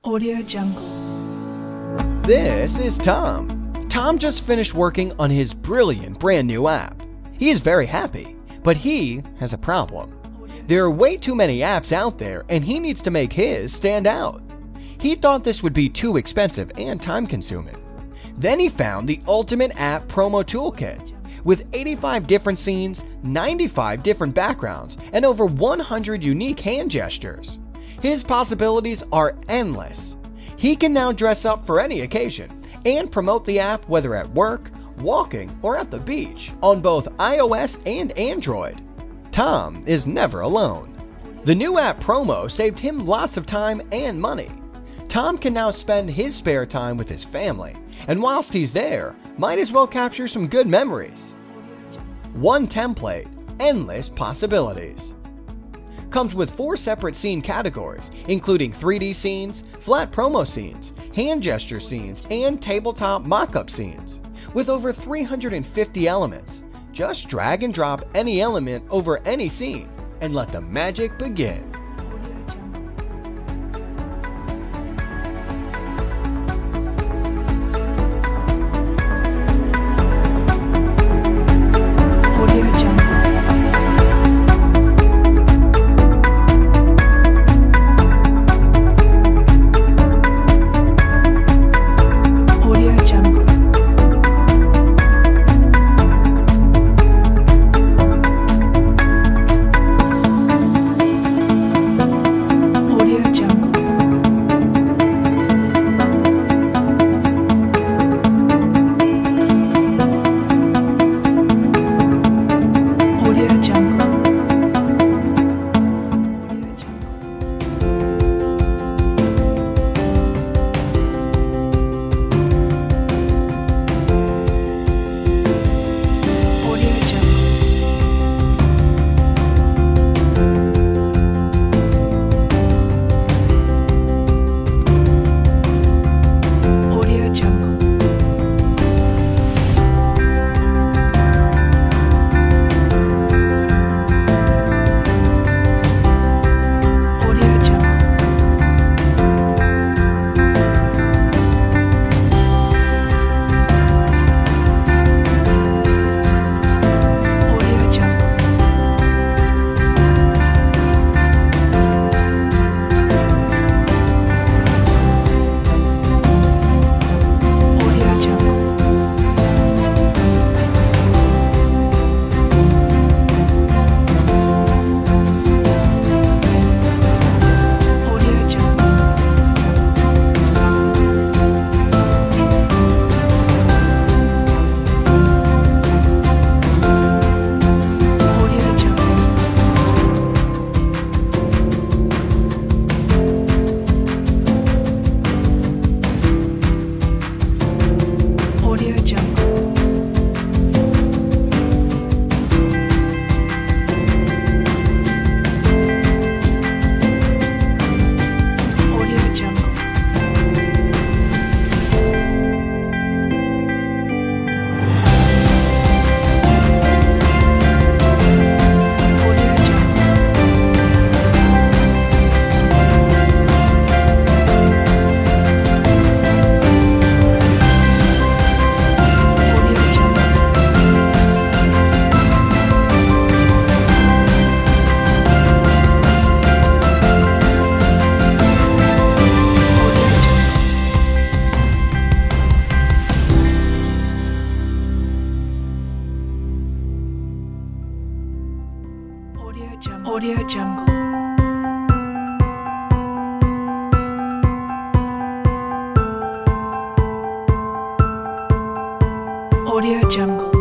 Audio Jungle. This is Tom. Tom just finished working on his brilliant brand new app. He is very happy, but he has a problem. There are way too many apps out there and he needs to make his stand out. He thought this would be too expensive and time-consuming. Then he found the ultimate app promo toolkit. With 85 different scenes, 95 different backgrounds, and over 100 unique hand gestures. His possibilities are endless. He can now dress up for any occasion and promote the app whether at work, walking, or at the beach on both iOS and Android. Tom is never alone. The new app promo saved him lots of time and money. Tom can now spend his spare time with his family, and whilst he's there, might as well capture some good memories. One template, endless possibilities. Comes with 4 separate scene categories, including 3D scenes, flat promo scenes, hand gesture scenes, and tabletop mockup scenes. With over 350 elements, just drag and drop any element over any scene, and let the magic begin. Audio Jungle. Audio Jungle.